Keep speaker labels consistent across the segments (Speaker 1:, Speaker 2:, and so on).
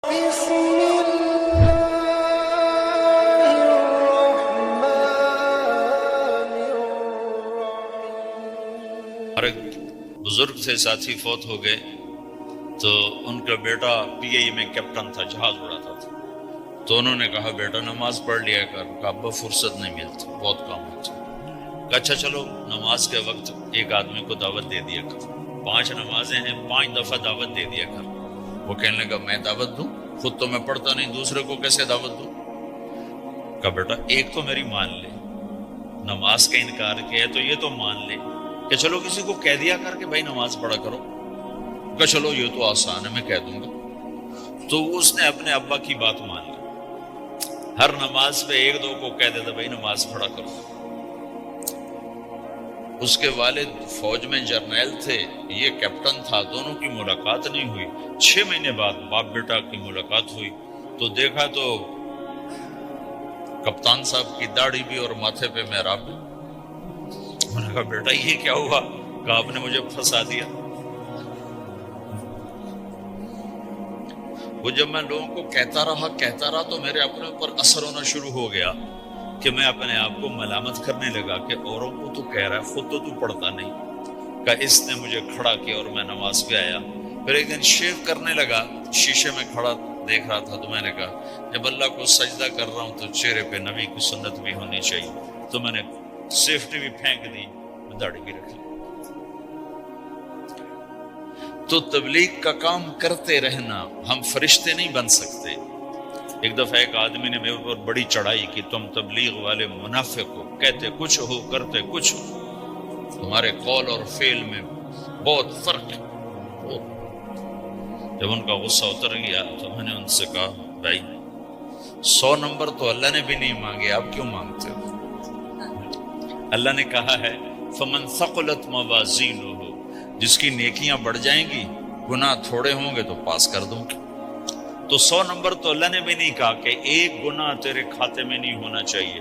Speaker 1: بسم الله الرحمن الرحيم۔
Speaker 2: اور ایک بزرگ تھے، ساتھی فوت ہو گئے، تو ان کا بیٹا پی آئی میں کیپٹن تھا، جہاز اڑاتا تھا۔ تو انہوں نے کہا بیٹا نماز پڑھ لیا کر۔ کہا ابا فرصت نہیں ملتی، بہت کام ہوتا۔ کہا اچھا چلو نماز کے وقت ایک آدمی کو دعوت دے دیا کر، 5 نمازیں ہیں، 5 دفعہ دعوت دے دیا کر۔ وہ کہنے لگا میں دعوت دوں؟ خود تو میں پڑھتا نہیں، دوسرے کو کیسے دعوت دوں؟ کہا بیٹا ایک تو میری مان لے، نماز کا انکار کیا تو یہ تو مان لے کہ چلو کسی کو کہہ دیا کر کہ بھائی نماز پڑھا کرو۔ کہ چلو یہ تو آسان ہے، میں کہہ دوں گا۔ تو اس نے اپنے ابا کی بات مان لی، ہر نماز پہ 1-2 کو کہہ دیتا بھائی نماز پڑھا کرو۔ اس کے والد فوج میں جرنیل تھے، یہ کیپٹن تھا، دونوں کی ملاقات نہیں ہوئی۔ 6 مہینے بعد باپ بیٹا کی ملاقات ہوئی تو دیکھا تو کپتان صاحب کی داڑھی بھی اور ماتھے پہ محراب بھی۔ میں نے کہا بیٹا یہ کیا ہوا؟ کہا آپ نے مجھے پھنسا دیا۔ وہ جب میں لوگوں کو کہتا رہا تو میرے اپنے اوپر اثر ہونا شروع ہو گیا کہ میں اپنے آپ کو ملامت کرنے لگا کہ اوروں کو تو کہہ رہا ہے، خود تو پڑھتا نہیں۔ کہ اس نے مجھے کھڑا کیا اور میں نماز پہ آیا۔ پھر ایک دن شیو کرنے لگا، شیشے میں کھڑا دیکھ رہا تھا، تو میں نے کہا جب اللہ کو سجدہ کر رہا ہوں تو چہرے پہ نبی کی سنت بھی ہونی چاہیے۔ تو میں نے سیفٹی بھی پھینک دی، داڑھی بھی رکھ لی۔ تو تبلیغ کا کام کرتے رہنا، ہم فرشتے نہیں بن سکتے۔ ایک دفعہ ایک آدمی نے میرے اوپر بڑی چڑھائی کی، تم تبلیغ والے منافق ہو، کہتے کچھ ہو کرتے کچھ ہو، تمہارے قول اور فعل میں بہت فرق ہے۔ جب ان کا غصہ اتر گیا تو میں نے ان سے کہا بھائی 100 نمبر تو اللہ نے بھی نہیں مانگے، آپ کیوں مانگتے ہو؟ اللہ نے کہا ہے فمن ثقلت موازینہ، جس کی نیکیاں بڑھ جائیں گی، گناہ تھوڑے ہوں گے تو پاس کر دوں گا۔ تو 100 نمبر تو اللہ نے بھی نہیں کہا کہ ایک گناہ تیرے کھاتے میں نہیں ہونا چاہیے۔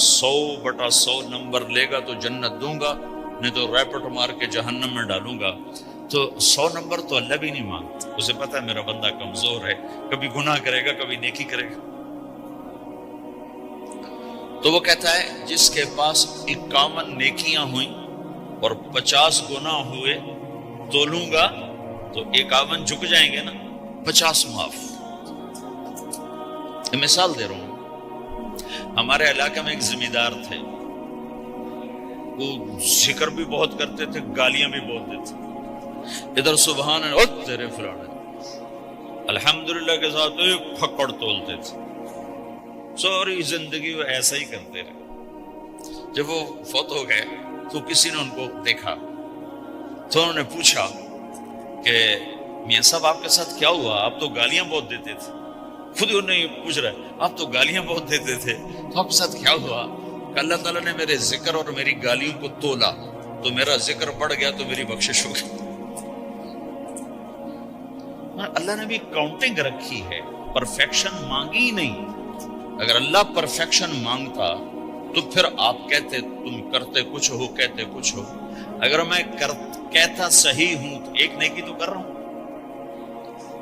Speaker 2: 100/100 نمبر لے گا تو جنت دوں گا، نہیں تو ریپٹ مار کے جہنم میں ڈالوں گا۔ تو 100 نمبر تو اللہ بھی نہیں مانگتا، اسے پتہ ہے میرا بندہ کمزور ہے، کبھی گناہ کرے گا کبھی نیکی کرے گا۔ تو وہ کہتا ہے جس کے پاس 51 نیکیاں ہوئیں اور 50 گناہ ہوئے تولوں گا تو 51 جھک جائیں گے نا، 50 معاف۔ مثال دے رہا ہوں، ہمارے علاقے میں ایک ذمہ دار تھے، وہ ذکر بھی بہت کرتے تھے، گالیاں بھی بہت دیتے تھے۔ ادھر سبحان اللہ تیرے فلانے، الحمدللہ کے ساتھ ایک پھکڑ تولتے تھے۔ ساری زندگی وہ ایسا ہی کرتے رہے۔ جب وہ فوت ہو گئے تو کسی نے ان کو دیکھا تو انہوں نے پوچھا کہ میاں صاحب آپ کے ساتھ کیا ہوا؟ آپ تو گالیاں بہت دیتے تھے۔ خود ہی انہیں پوچھ رہا ہے آپ تو گالیاں بہت دیتے تھے، تو آپ کے ساتھ کیا ہوا؟ کہ اللہ تعالیٰ نے میرے ذکر اور میری گالیوں کو تولا تو میرا ذکر بڑھ گیا تو میری بخشش ہو گئی۔ اللہ نے بھی کاؤنٹنگ رکھی ہے، پرفیکشن مانگی ہی نہیں۔ اگر اللہ پرفیکشن مانگتا تو پھر آپ کہتے تم کرتے کچھ ہو کہتے کچھ ہو۔ اگر میں کہتا صحیح ہوں تو ایک نیکی تو کر رہا ہوں،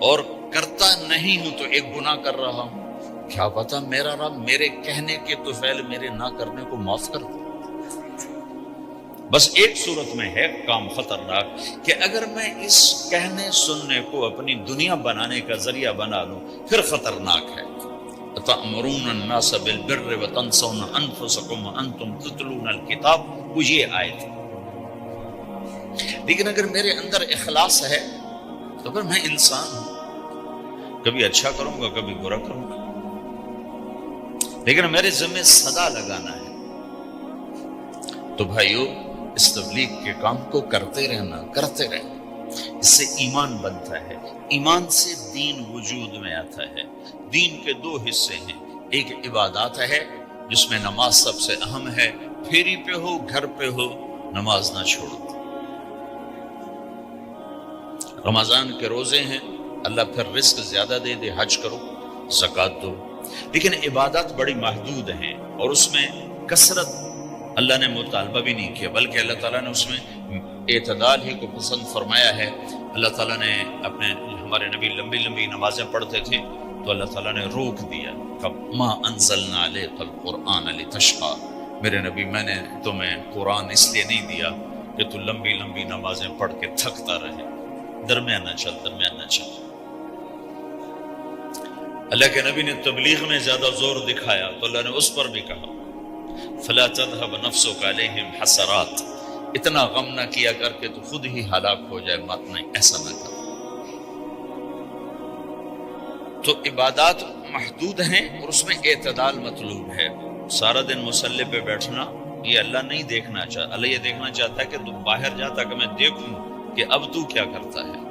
Speaker 2: اور کرتا نہیں ہوں تو ایک گناہ کر رہا ہوں۔ کیا پتا میرا رب میرے کہنے کے تو فعل میرے نہ کرنے کو معاف کر دے۔ بس ایک صورت میں ہے کام خطرناک کہ اگر میں اس کہنے سننے کو اپنی دنیا بنانے کا ذریعہ بنا لوں، پھر خطرناک ہے۔ تأمرون الناس بالبر وتنسون انفسکم وانتم تتلون الکتاب، وہ یہ آیت۔ لیکن اگر میرے اندر اخلاص ہے تو پھر میں انسان ہوں، کبھی اچھا کروں گا کبھی برا کروں گا، لیکن میرے ذمہ صدا لگانا ہے۔ تو بھائیو اس تبلیغ کے کام کو کرتے رہنا، کرتے رہنا، اس سے ایمان بنتا ہے، ایمان سے دین وجود میں آتا ہے۔ دین کے 2 حصے ہیں، ایک عبادات ہے جس میں نماز سب سے اہم ہے، پھیری پہ ہو گھر پہ ہو نماز نہ چھوڑو۔ رمضان کے روزے ہیں، اللہ پھر رزق زیادہ دے دے، حج کرو، زکوٰۃ دو۔ لیکن عبادات بڑی محدود ہیں اور اس میں کثرت اللہ نے مطالبہ بھی نہیں کیا، بلکہ اللہ تعالیٰ نے اس میں اعتدال ہی کو پسند فرمایا ہے۔ اللہ تعالیٰ نے اپنے ہمارے نبی لمبی لمبی نمازیں پڑھتے تھے تو اللہ تعالیٰ نے روک دیا کہ ما انزلنا علیک القرآن لتشقی، میرے نبی میں نے تمہیں قرآن اس لیے نہیں دیا کہ تو لمبی لمبی نمازیں پڑھ کے تھکتا رہے، درمیانہ چل درمیانہ چل۔ اللہ کے نبی نے تبلیغ میں زیادہ زور دکھایا تو اللہ نے اس پر بھی کہا فلا تذهب نفسك علیہم حسرات، اتنا غم نہ کیا کر کے تو خود ہی ہلاک ہو جائے، مت نہیں، ایسا نہ کر۔ تو عبادات محدود ہیں اور اس میں اعتدال مطلوب ہے۔ سارا دن مصلی پہ بیٹھنا یہ اللہ نہیں دیکھنا چاہتا، اللہ یہ دیکھنا چاہتا ہے کہ تو باہر جاتا کہ میں دیکھوں کہ اب تو کیا کرتا ہے۔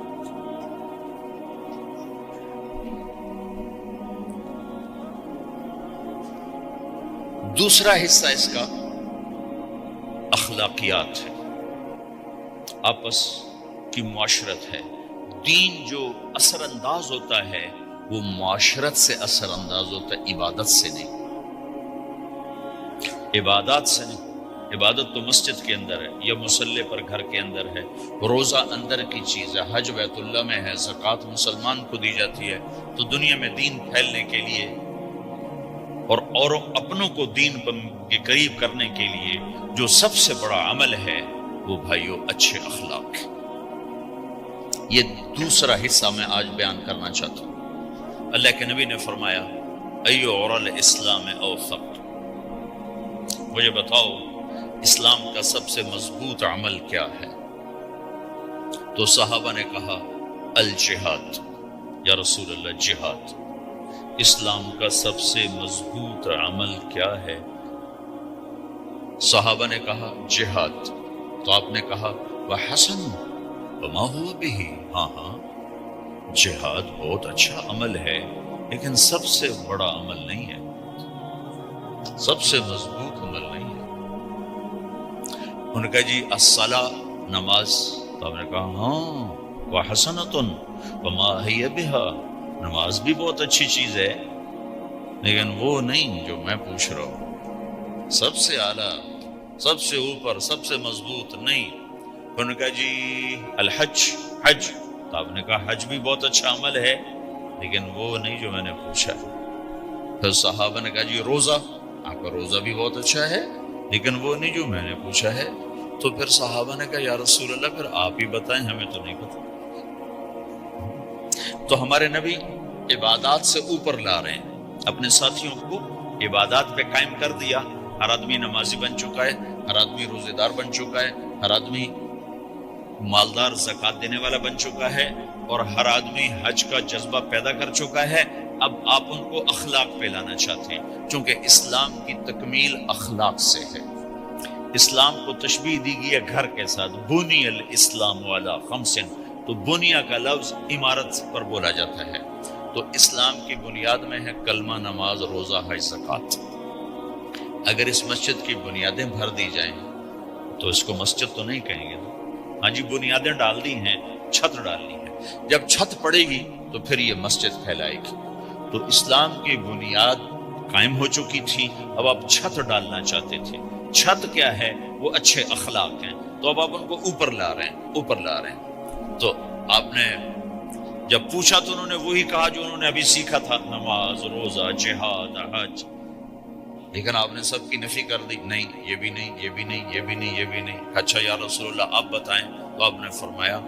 Speaker 2: دوسرا حصہ اس کا اخلاقیات ہے، آپس کی معاشرت ہے۔ دین جو اثر انداز ہوتا ہے وہ معاشرت سے اثر انداز ہوتا ہے، عبادت سے نہیں، عبادات سے نہیں۔ عبادت تو مسجد کے اندر ہے یا مصلی پر گھر کے اندر ہے، روزہ اندر کی چیز ہے، حج بیت اللہ میں ہے، زکوٰۃ مسلمان کو دی جاتی ہے۔ تو دنیا میں دین پھیلنے کے لیے اور اپنوں کو دین کے قریب کرنے کے لیے جو سب سے بڑا عمل ہے وہ بھائیو اچھے اخلاق ہے۔ یہ دوسرا حصہ میں آج بیان کرنا چاہتا ہوں۔ اللہ کے نبی نے فرمایا ایو اور الاسلام اوثق، مجھے بتاؤ اسلام کا سب سے مضبوط عمل کیا ہے؟ تو صحابہ نے کہا الجہاد، یا رسول اللہ جہاد۔ اسلام کا سب سے مضبوط عمل کیا ہے؟ صحابہ نے کہا جہاد۔ تو آپ نے کہا وحسن وما هو به، ہاں ہاں جہاد بہت اچھا عمل ہے لیکن سب سے بڑا عمل نہیں ہے، سب سے مضبوط عمل نہیں ہے۔ ان کا جی الصلاۃ، نماز۔ تو آپ نے کہا ہاں وحسنۃ وما هي بها، نماز بھی بہت اچھی چیز ہے لیکن وہ نہیں جو میں پوچھ رہا ہوں، سب سے اعلیٰ، سب سے اوپر، سب سے مضبوط نہیں۔ انہوں نے کہا جی الحج، حج۔ تو آپ نے کہا حج بھی بہت اچھا عمل ہے لیکن وہ نہیں جو میں نے پوچھا ہے۔ پھر صحابہ نے کہا جی روزہ، آپ کا روزہ بھی بہت اچھا ہے لیکن وہ نہیں جو میں نے پوچھا ہے۔ تو پھر صحابہ نے کہا یا رسول اللہ پھر آپ ہی بتائیں، ہمیں تو نہیں پتہ۔ تو ہمارے نبی عبادات سے اوپر لا رہے ہیں، اپنے ساتھیوں کو عبادات پہ قائم کر دیا۔ ہر آدمی نمازی بن چکا ہے، ہر آدمی روزے دار بن چکا ہے، ہر آدمی مالدار زکوٰۃ دینے والا بن چکا ہے، اور ہر آدمی حج کا جذبہ پیدا کر چکا ہے۔ اب آپ ان کو اخلاق پہ لانا چاہتے ہیں، چونکہ اسلام کی تکمیل اخلاق سے ہے۔ اسلام کو تشبیہ دی گئی ہے گھر کے ساتھ، بنی الاسلام علی خمس، تو بنیا کا لفظ عمارت پر بولا جاتا ہے۔ تو اسلام کی بنیاد میں ہے کلمہ، نماز، روزہ، حج، زکوٰۃ۔ اگر اس مسجد کی بنیادیں بھر دی جائیں تو اس کو مسجد تو نہیں کہیں گے نا۔ ہاں جی بنیادیں ڈال دی ہیں، چھت ڈالنی ہے، جب چھت پڑے گی تو پھر یہ مسجد کہلائے گی۔ تو اسلام کی بنیاد قائم ہو چکی تھی، اب آپ چھت ڈالنا چاہتے تھے۔ چھت کیا ہے؟ وہ اچھے اخلاق ہیں، تو اب آپ ان کو اوپر لا رہے ہیں، اوپر لا رہے ہیں۔ تو آپ نے جب پوچھا تو انہوں نے وہی کہا جو انہوں نے ابھی سیکھا تھا، نماز، روزہ، جہاد، حج، لیکن آپ نے سب کی نفی کر دی، نہیں یہ بھی نہیں، یہ بھی نہیں، یہ بھی نہیں، یہ بھی نہیں۔ اچھا یا رسول اللہ آپ بتائیں۔ تو آپ نے فرمایا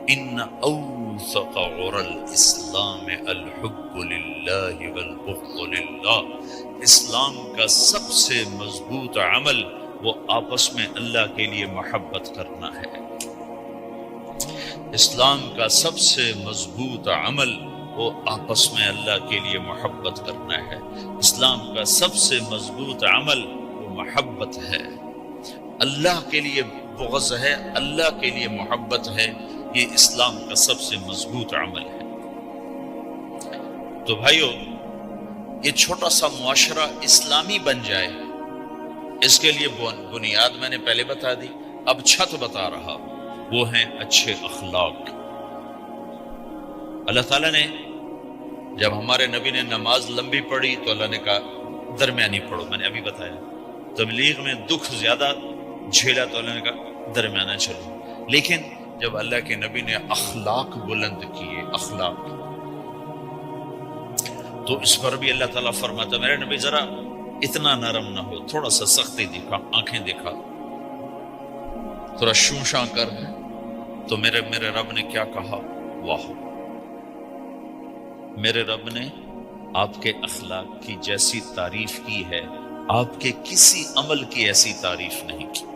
Speaker 2: ان اوثق عر الاسلام الحب للہ والبغض للہ، اسلام کا سب سے مضبوط عمل وہ آپس میں اللہ کے لیے محبت کرنا ہے۔ اسلام کا سب سے مضبوط عمل وہ آپس میں اللہ کے لیے محبت کرنا ہے۔ اسلام کا سب سے مضبوط عمل وہ محبت ہے، اللہ کے لیے بغض ہے، اللہ کے لیے محبت ہے، یہ اسلام کا سب سے مضبوط عمل ہے۔ تو بھائیو یہ چھوٹا سا معاشرہ اسلامی بن جائے، اس کے لیے بنیاد میں نے پہلے بتا دی، اب چھت بتا رہا، وہ ہیں اچھے اخلاق۔ اللہ تعالیٰ نے جب ہمارے نبی نے نماز لمبی پڑھی تو اللہ نے کہا درمیانی پڑھو، میں نے ابھی بتایا۔ تبلیغ میں دکھ زیادہ جھیلا تو اللہ نے کہا درمیانہ چلو، لیکن جب اللہ کے نبی نے اخلاق بلند کیے، اخلاق، تو اس پر بھی اللہ تعالیٰ فرماتا میرے نبی ذرا اتنا نرم نہ ہو، تھوڑا سا سختی دکھا، آنکھیں دکھا، تھوڑا شوشاں کر، تو میرے رب نے کیا کہا؟ واہ، میرے رب نے آپ کے اخلاق کی جیسی تعریف کی ہے، آپ کے کسی عمل کی ایسی تعریف نہیں کی۔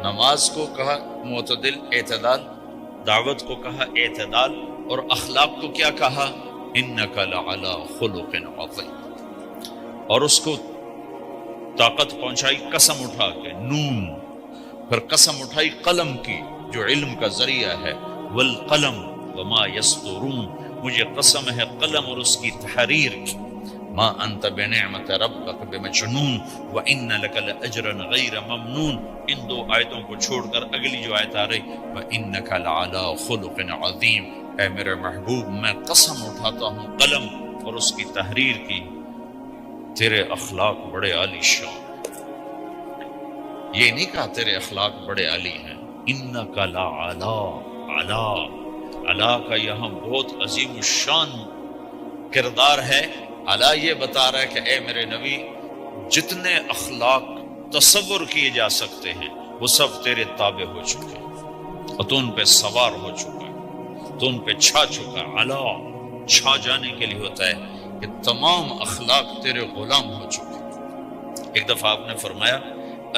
Speaker 2: نماز کو کہا معتدل، اعتدال، دعوت کو کہا اعتدال، اور اخلاق کو کیا کہا؟ انک لعلی خلق عظیم، اور اس کو طاقت پہنچائی قسم اٹھا کے، نون، پھر قسم اٹھائی قلم کی جو علم کا ذریعہ ہے، والقلم وما یسطرون، مجھے قسم ہے قلم اور اس کی تحریر کی، ما انت بنعمت ربک بمجنون وان لک لاجرا غیر ممنون۔ ان دو آیتوں کو چھوڑ کر اگلی جو آیت آ رہی، وانک لعلی خلق عظیم، اے میرے محبوب میں قسم اٹھاتا ہوں قلم اور اس کی تحریر کی، تیرے اخلاق بڑے عالی شان۔ یہ نہیں کہا تیرے اخلاق بڑے عالی ہیں، انک لعلی، علا، علا کا یہاں بہت عظیم الشان کردار ہے۔ علا یہ بتا رہا ہے کہ اے میرے نبی، جتنے اخلاق تصور کیے جا سکتے ہیں وہ سب تیرے تابع ہو چکے ہیں، اور تو ان پہ سوار ہو چکا ہے، تو ان پہ چھا چکا ہے۔ علا چھا جانے کے لیے ہوتا ہے کہ تمام اخلاق تیرے غلام ہو چکے ہیں۔ ایک دفعہ آپ نے فرمایا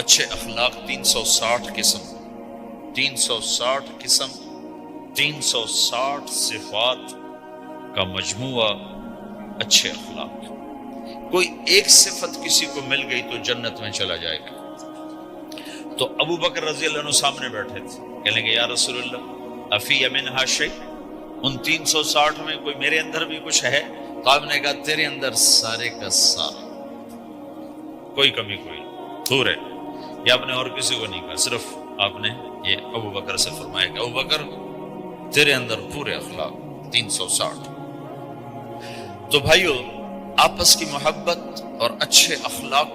Speaker 2: اچھے اخلاق 360 قسم، 360 قسم، 360 صفات کا مجموعہ اچھے اخلاق۔ کوئی ایک صفت کسی کو مل گئی تو جنت میں چلا جائے گا۔ تو ابو بکر رضی اللہ عنہ سامنے بیٹھے تھے، کہنے گے یا رسول اللہ افی منہا شیء، ان 360 میں کوئی میرے اندر بھی کچھ ہے؟ تو آپ نے کہا تیرے اندر سارے کا سارا، کوئی کمی کوئی پورے۔ یہ آپ نے اور کسی کو نہیں کہا، صرف آپ نے یہ ابو بکر سے فرمایا کہ ابو بکر تیرے اندر پورے اخلاق 360۔ تو بھائیو، آپس کی محبت اور اچھے اخلاق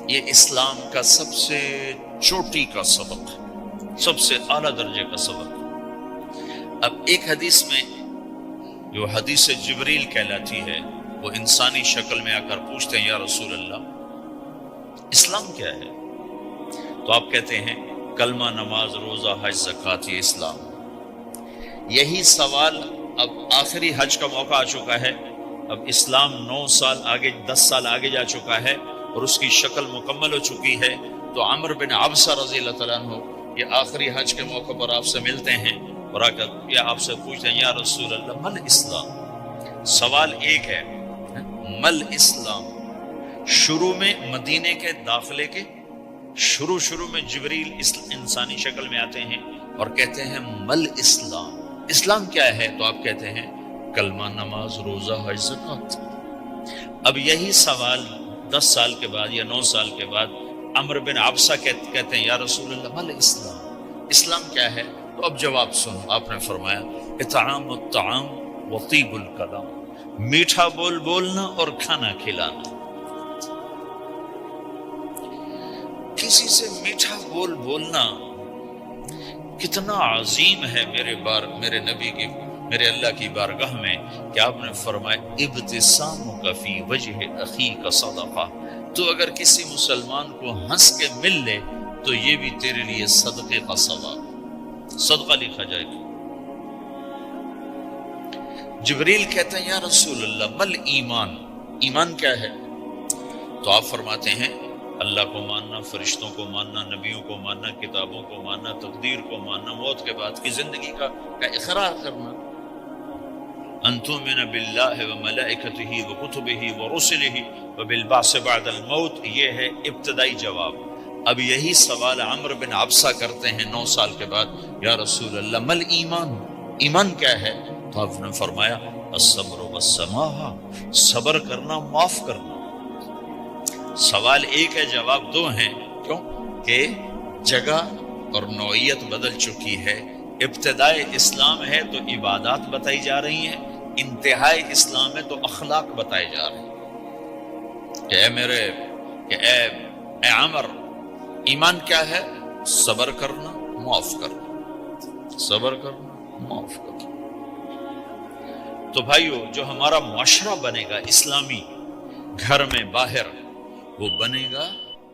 Speaker 2: یہ اسلام کا سب سے چوٹی کا سبق ہے، سب سے اعلیٰ درجے کا سبق۔ اب ایک حدیث میں جو حدیث جبریل کہلاتی ہے، وہ انسانی شکل میں آ کر پوچھتے ہیں یا رسول اللہ اسلام کیا ہے؟ تو آپ کہتے ہیں کلمہ، نماز، روزہ، حج، زکوٰۃ، یہ اسلام۔ یہی سوال اب آخری حج کا موقع آ چکا ہے، اب اسلام 9 سال آگے، 10 سال آگے جا چکا ہے اور اس کی شکل مکمل ہو چکی ہے۔ تو عمر بن عبسہ رضی اللہ تعالیٰ عنہ یہ آخری حج کے موقع پر آپ سے ملتے ہیں اور آ کر یہ آپ سے پوچھتے ہیں یا رسول اللہ مل اسلام؟ سوال ایک ہے، مل اسلام۔ شروع میں مدینے کے داخلے کے شروع میں جبریل انسانی شکل میں آتے ہیں اور کہتے ہیں مل اسلام، اسلام کیا ہے؟ تو آپ کہتے ہیں کلمہ، نماز، روزہ، حج، زکوٰۃ۔ اب یہی سوال 10 سال کے بعد یا 9 سال کے بعد عمر بن عبسہ کہتے ہیں یا رسول اللہ مل اسلام، اسلام کیا ہے؟ تو اب جواب سنو، آپ نے فرمایا اطعام الطعام وطیب الکلام، میٹھا بول بولنا اور کھانا کھلانا۔ کسی سے میٹھا بول بولنا کتنا عظیم ہے میرے نبی کی، میرے اللہ کی بارگاہ میں، کہ آپ نے فرمایا ابتسامک فی وجہ اخیک صدقہ، تو اگر کسی مسلمان کو ہنس کے مل لے تو یہ بھی تیرے لیے صدقے کا ثواب، صدقہ لکھا جائے گا۔ جبریل کہتے ہیں یا رسول اللہ مل ایمان، ایمان کیا ہے؟ تو آپ فرماتے ہیں اللہ کو ماننا، فرشتوں کو ماننا، نبیوں کو ماننا، کتابوں کو ماننا، تقدیر کو ماننا، موت کے بعد کی زندگی کا اقرار کرنا، ان تؤمن باللہ وملائکتہ وکتبہ ورسلہ وبالبعث بعد الموت، یہ ہے ابتدائی جواب۔ اب یہی سوال عمر بن عبسہ کرتے ہیں 9 سال کے بعد، یا رسول اللہ مل ایمان، ایمان کیا ہے؟ تو آپ نے فرمایا الصبر والسماحہ، صبر کرنا، معاف کرنا۔ سوال ایک ہے، جواب 2 ہیں، کیوں کہ جگہ اور نوعیت بدل چکی ہے۔ ابتدائے اسلام ہے تو عبادات بتائی جا رہی ہیں، انتہائی اسلام ہے تو اخلاق بتائے جا رہے ہیں کہ اے عمر، ایمان کیا ہے؟ صبر کرنا، معاف کرنا۔ صبر کرنا، معاف کرنا۔ تو بھائیو، جو ہمارا معاشرہ بنے گا اسلامی، گھر میں باہر، وہ بنے گا